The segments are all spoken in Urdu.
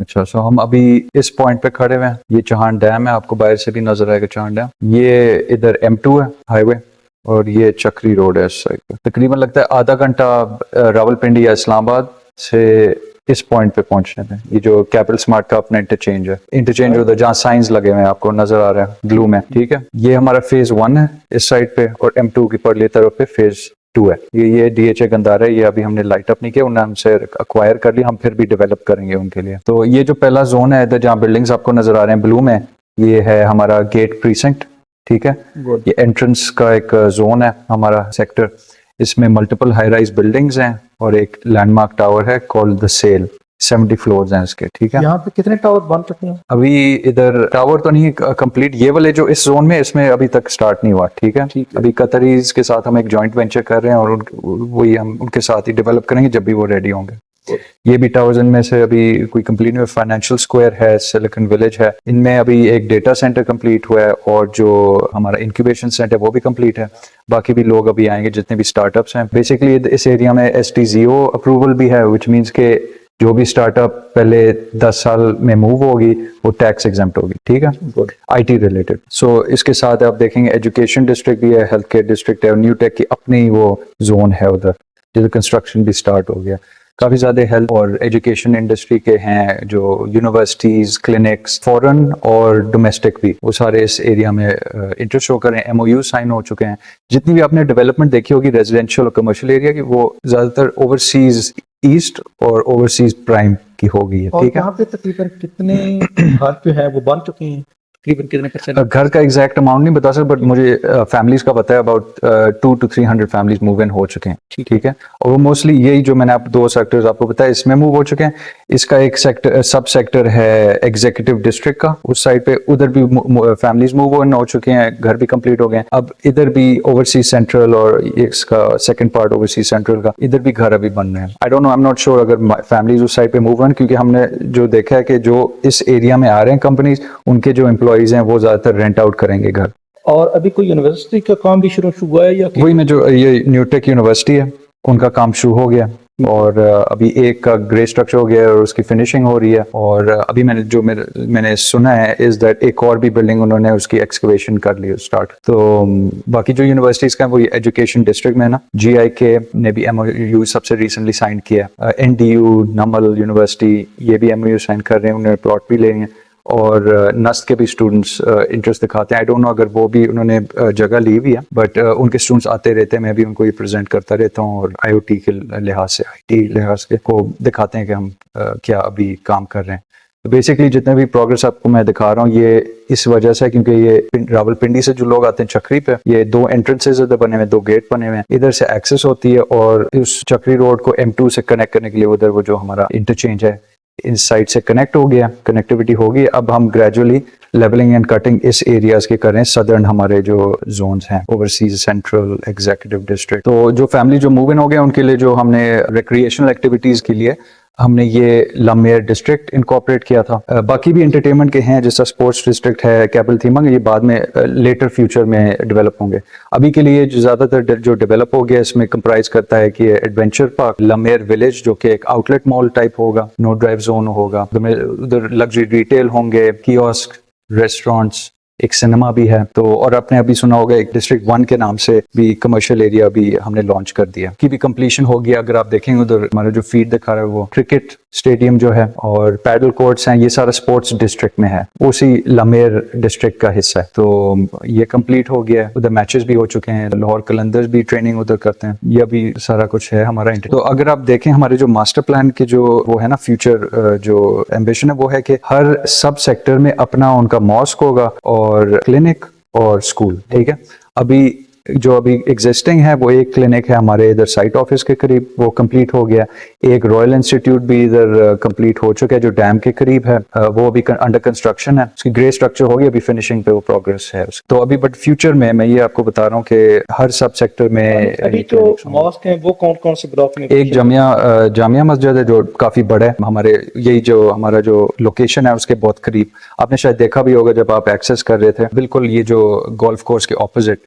اچھا سو ہم ابھی اس پوائنٹ پہ کھڑے ہوئے ہیں. یہ چہان ڈیم ہے, آپ کو باہر سے بھی نظر آئے گا چہان ڈیم. یہ ادھر M2 ہے ہائی وے, اور یہ چکری روڈ ہے اس سائڈ پہ. تقریباً لگتا ہے آدھا گھنٹہ راولپنڈی یا اسلام آباد سے اس پوائنٹ پہ پہنچنے میں. یہ جو کیپٹل سمارٹ کا اپنا انٹرچینج ہے, انٹرچینج ادھر جہاں سائنز لگے ہوئے ہیں آپ کو نظر آ رہا ہے بلو میں, ٹھیک ہے. یہ ہمارا فیز 1 ہے اس سائڈ پہ, اور M2 کی پرلی طرف پہ فیز 2 ہے. یہ DHA گندارا ہے, یہ ابھی ہم نے لائٹ اپ نہیں کیا, انہوں نے ہم سے اکوائر کر لیا, ہم پھر بھی ڈیولپ کریں گے ان کے لیے. تو یہ جو پہلا زون ہے ادھر جہاں بلڈنگز آپ کو نظر آ رہے ہیں بلو میں, یہ ہے ہمارا گیٹ پریسنکٹ, ٹھیک ہے. یہ انٹرنس کا ایک زون ہے ہمارا سیکٹر. اس میں ملٹیپل ہائی رائز بلڈنگز ہیں اور ایک لینڈ مارک ٹاور ہے کالڈ دا سیل. 70 فلورز ہیں اس کے, ٹھیک ہے. یہاں پہ کتنے ٹاور بن چکے ہیں ابھی ادھر ٹاور تو نہیں کمپلیٹ, یہ والے جو اس زون میں, اس میں ابھی تک سٹارٹ نہیں ہوا, ٹھیک ہے. ابھی قطریز کے ساتھ ہم ایک جوائنٹ وینچر کر رہے ہیں, اور وہی ہم ان کے ساتھ ہی ڈیولپ کریں گے جب بھی وہ ریڈی ہوں گے. یہ بھی ٹاورز ان میں سے ابھی کوئی کمپلیٹ نہیں ہوا. فائنینشیل اسکوائر ہے, سلیکن ولیج ہے, ان میں ابھی ایک ڈیٹا سینٹر کمپلیٹ ہوا ہے, اور جو ہمارا انکیوبیشن سینٹر وہ بھی کمپلیٹ ہے. باقی بھی لوگ ابھی آئیں گے جتنے بھی اسٹارٹ اپس ہیں. بیسکلی اس ایریا میں STZO اپروول بھی ہے, وچ مینس کہ جو بھی اسٹارٹ اپ پہلے 10 سال میں موو ہوگی وہ ٹیکس ایگزمپٹ ہوگی, ٹھیک ہے, IT ریلیٹڈ. سو اس کے ساتھ آپ دیکھیں گے ایجوکیشن ڈسٹرکٹ بھی ہے, ہیلتھ کیئر ڈسٹرکٹ ہے, اور نیو ٹیک کی اپنی وہ زون ہے ادھر, جدھر کنسٹرکشن بھی اسٹارٹ ہو گیا. کافی زیادہ ہیلتھ اور ایجوکیشن انڈسٹری کے ہیں, جو یونیورسٹیز, کلینکس, فورن اور ڈومیسٹک بھی, وہ سارے اس ایریا میں انٹرسٹ شو کریں. MOU سائن ہو چکے ہیں. جتنی بھی آپ نے ڈیولپمنٹ دیکھی ہوگی ریزیڈینشیل اور کمرشل ایریا کی, وہ زیادہ تر اوورسیز ایسٹ اور اوورسیز پرائم کی ہو گئی ہے, ٹھیک ہے. یہاں پہ تقریباً کتنے گھر جو ہے وہ بن چکے ہیں, تقریباً کتنے پرسنٹ؟ گھر کا ایگزیکٹ اماؤنٹ نہیں بتا سکتا, بٹ مجھے فیملیز کا پتا ہے about 200 to 300 families move in ہو چکے ہیں, ٹھیک ہے. اور وہ موسٹلی یہی جو میں نے آپ 2 سیکٹرز آپ کو بتایا اس میں موو ہو چکے ہیں. اس کا ایک سیکٹر سب سیکٹر ہے ایگزیکٹو ڈسٹرکٹ کا, اس سائڈ پہ ادھر بھی فیملیز موو ان ہو چکے ہیں, گھر بھی کمپلیٹ ہو گئے ہیں. اب ادھر بھی اوورسیز سینٹرل, اور اس کا سیکنڈ پارٹ اوورسیز سینٹرل کا, ادھر بھی گھر ابھی بن رہے ہیں. I don't know, I'm not sure اگر فیملیز اس سائڈ پہ موو ان, کیونکہ ہم نے جو دیکھا ہے کہ جو اس ایریا میں آ رہے ہیں کمپنیز, ان کے جو امپلائیز ہیں وہ زیادہ تر رینٹ آؤٹ کریں گے گھر. اور ابھی کوئی یونیورسٹی کا کام بھی شروع ہوا ہے یا وہی میں جو یہ نیو ٹیک یونیورسٹی ہے ان کا کام شروع ہو گیا, اور ابھی ایک کا گرے اسٹرکچر ہو گیا اور اس کی فنیشنگ ہو رہی ہے. اور ابھی میں نے سنا ہے از دیٹ ایک اور بھی بلڈنگ انہوں نے اس کی ایکسکیویشن کر لی اسٹارٹ. تو باقی جو یونیورسٹیز کا وہ ایجوکیشن ڈسٹرکٹ میں ہے نا, GIK نے بھی MOU سب سے ریسنٹلی سائن کیا. NDU نمل یونیورسٹی یہ بھی MOU سائن کر رہے ہیں, انہوں نے پلاٹ بھی لے رہے ہیں, اور نسٹ کے بھی اسٹوڈنٹس انٹرسٹ دکھاتے ہیں. آئی ڈونٹ نو اگر وہ بھی انہوں نے جگہ لی ہوئی ہے, بٹ ان کے اسٹوڈنٹس آتے رہتے ہیں, میں بھی ان کو یہ پریزنٹ کرتا رہتا ہوں, اور IoT کے لحاظ سے IT لحاظ کے کو دکھاتے ہیں کہ ہم کیا ابھی کام کر رہے ہیں. تو بیسکلی جتنے بھی پروگرس آپ کو میں دکھا رہا ہوں یہ اس وجہ سے, کیونکہ یہ راولپنڈی سے جو لوگ آتے ہیں چکری پہ, یہ 2 انٹرنسز ادھر بنے ہوئے, 2 گیٹ بنے ہوئے ہیں, ادھر سے ایکسس ہوتی ہے, اور اس چکری روڈ کو M2 سے کنیکٹ کرنے کے لیے ادھر وہ جو ہمارا انٹرچینج ہے اس سائڈ سے کنیکٹ ہو گیا, کنیکٹیوٹی ہوگی. اب ہم گریجولی لیبلنگ اینڈ کٹنگ اس ایریاز کے کریں, صدرن ہمارے جو زونز ہیں اوورسیز سینٹرل ایگزیکٹو ڈسٹرکٹ. تو جو فیملی جو موو ان ہو گئے ان کے لیے جو ہم نے ریکریشنل ایکٹیویٹیز کے لیے ہم نے یہ لمیر ڈسٹرکٹ انکارپوریٹ کیا تھا. باقی بھی انٹرٹینمنٹ کے ہیں, جیسا اسپورٹس ڈسٹرکٹ ہے, کیپل تھیمنگ, یہ بعد میں لیٹر فیوچر میں ڈیولپ ہوں گے. ابھی کے لیے جو زیادہ تر جو ڈیولپ ہو گیا اس میں کمپرائز کرتا ہے کہ ایڈونچر پارک, لمیر ولیج جو کہ ایک آؤٹ لیٹ مال ٹائپ ہوگا, نو ڈرائیو زون ہوگا, ادھر لگژری ریٹیل ہوں گے, کیوسک, ریسٹورینٹس, ایک سنیما بھی ہے. تو اور آپ نے ابھی سنا ہوگا ایک ڈسٹرکٹ 1 کے نام سے بھی کمرشل ایریا بھی ہم نے لانچ کر دیا, کی بھی کمپلیشن ہو گیا. اگر آپ دیکھیں گے ادھر ہمارا جو فیڈ دکھا رہا ہے وہ کرکٹ اسٹیڈیم جو ہے اور پیڈل کورٹس ہیں, یہ سارا اسپورٹس ڈسٹرکٹ میں ہے, اسی لمیر ڈسٹرکٹ کا حصہ ہے. تو یہ کمپلیٹ ہو گیا ہے, ادھر میچز بھی ہو چکے ہیں, لاہور قلندرز بھی ٹریننگ ادھر کرتے ہیں, یہ بھی سارا کچھ ہے ہمارا. تو اگر آپ دیکھیں ہمارے جو ماسٹر پلان کے جو وہ ہے نا فیوچر جو ایمبیشن ہے, وہ ہے کہ ہر سب سیکٹر میں اپنا ان کا ماسک ہوگا اور کلینک اور اسکول, ٹھیک ہے. ابھی جو ابھی ایگزسٹنگ ہے وہ ایک کلینک ہے ہمارے ادھر سائٹ آفس کے قریب, وہ کمپلیٹ ہو گیا. ایک رائل انسٹیٹیوٹ بھی ادھر کمپلیٹ ہو چکا ہے جو ڈیم کے قریب ہے, وہ ابھی انڈر کنسٹرکشن ہے, اس کی گرے اسٹرکچر ہوگی, ابھی فنیشنگ پہ وہ پروگرس ہے. تو ابھی بٹ فیوچر میں یہ آپ کو بتا رہا ہوں کہ ہر سب سیکٹر میں ابھی جو ماسک ہیں وہ کون سے بلاک میں؟ ایک جامعہ مسجد ہے جو کافی بڑا ہے ہمارے, یہی جو ہمارا جو لوکیشن ہے اس کے بہت قریب. آپ نے شاید دیکھا بھی ہوگا جب آپ ایکسس کر رہے تھے, بالکل یہ جو گولف کورس کے اپوزٹ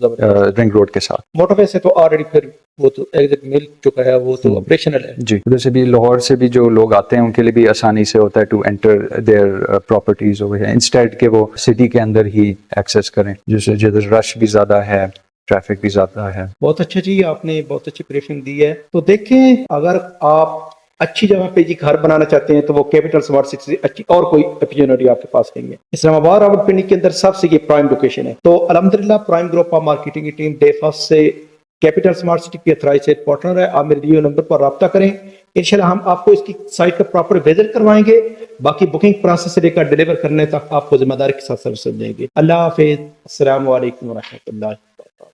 زبردست. رنگ روڈ کے ساتھ. موٹر وے سے تو آلریڈی پھر وہ تو ایگزٹ مل چکا ہے, وہ تو آپریشنل ہے. جی, ادھر سے بھی لاہور سے بھی جو لوگ آتے ہیں ان کے لیے بھی آسانی سے ہوتا ہے to enter their properties over here, instead کہ وہ سٹی کے اندر ہی ایکسیس کریں, جس سے جدھر رش بھی زیادہ ہے, ٹریفک بھی زیادہ ہے. بہت اچھا جی, آپ نے بہت اچھی بریفنگ دی ہے. تو دیکھیں, اگر آپ اچھی جگہ پہ جی گھر بنانا چاہتے ہیں تو وہ کیپٹل سمارٹ سٹی سے اچھی اور کوئی اپرچونٹی آپ کے پاس نہیں ہے. اسلام آباد راولپنڈی کے اندر سب سے یہ پرائم لوکیشن ہے. تو الحمدللہ پرائم گروپ آف مارکیٹنگ کی ٹیم ڈے فرسٹ سے کیپٹل سمارٹ سٹی کی اتھرائزڈ پارٹنر ہے. آپ میرے دیے نمبر پر رابطہ کریں, انشاءاللہ ہم آپ کو اس کی سائٹ کا پراپر وزٹ کروائیں گے. باقی بکنگ پروسیس سے لے کر ڈیلیور کرنے تک آپ کو ذمہ داری کے ساتھ سروس دیں گے. اللہ حافظ. السلام علیکم ورحمۃ اللہ.